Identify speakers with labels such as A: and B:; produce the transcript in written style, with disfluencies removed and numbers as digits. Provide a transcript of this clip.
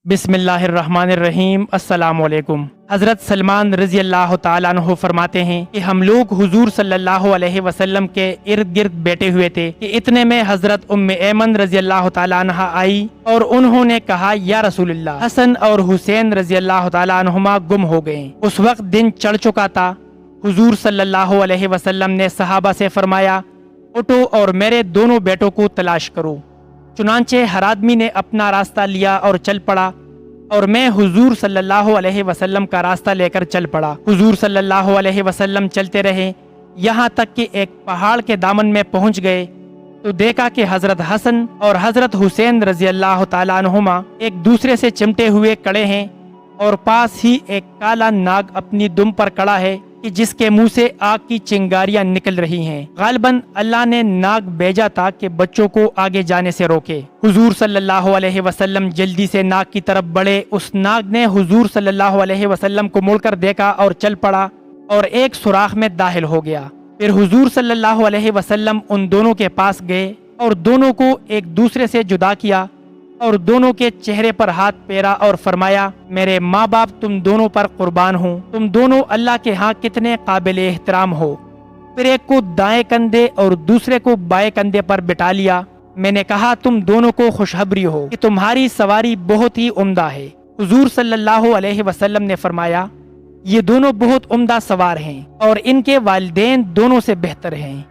A: बिस्मिल्लाहिर्रहमानिर्रहीम। अस्सलाम वालेकुम। हज़रत सलमान रज़ी अल्लाह ताला अन्हु फरमाते हैं कि हम लोग हुजूर सल्लल्लाहु अलैहि वसल्लम के इर्द गिर्द बैठे हुए थे कि इतने में हज़रत उम्मे ऐमन रज़ी अल्लाह ताला अन्हा आई और उन्होंने कहा, या रसूलल्लाह, हसन और हुसैन रज़ी अल्लाह ताला अन्हुमा गुम हो गए। उस वक्त दिन चढ़ चुका था। हुजूर सल्लल्लाहु अलैहि वसल्लम ने सहाबा से फरमाया, उठो और मेरे दोनों बेटों को तलाश करो। चुनांचे हर आदमी ने अपना रास्ता लिया और चल पड़ा और मैं हुजूर सल्लल्लाहु अलैहि वसल्लम का रास्ता लेकर चल पड़ा। हुजूर सल्लल्लाहु अलैहि वसल्लम चलते रहे, यहाँ तक कि एक पहाड़ के दामन में पहुँच गए तो देखा कि हजरत हसन और हजरत हुसैन रजी अल्लाह ताला अन्हुमा एक दूसरे से चिमटे हुए खड़े हैं और पास ही एक काला नाग अपनी दुम पर खड़ा है कि जिसके मुंह से आग की चिंगारियां निकल रही हैं। गालिबन अल्लाह ने नाग भेजा था कि बच्चों को आगे जाने से रोके। हुजूर सल्लल्लाहु अलैहि वसल्लम जल्दी से नाग की तरफ बढ़े। उस नाग ने हुजूर सल्लल्लाहु अलैहि वसल्लम को मुड़कर देखा और चल पड़ा और एक सुराख में दाखिल हो गया। फिर हुजूर सल्लल्लाहु अलैहि वसल्लम उन दोनों के पास गए और दोनों को एक दूसरे से जुदा किया और दोनों के चेहरे पर हाथ फेरा और फरमाया, मेरे माँ बाप तुम दोनों पर कुर्बान हूँ, तुम दोनों अल्लाह के यहाँ कितने काबिल एहतराम हो। फिर एक को दाएं कंधे और दूसरे को बाएं कंधे पर बिठा लिया। मैंने कहा, तुम दोनों को खुशखबरी हो कि तुम्हारी सवारी बहुत ही उम्दा है। हुजूर सल्लल्लाहु अलैहि वसल्लम ने फरमाया, ये दोनों बहुत उम्दा सवार हैं और इनके वालिदैन दोनों से बेहतर हैं।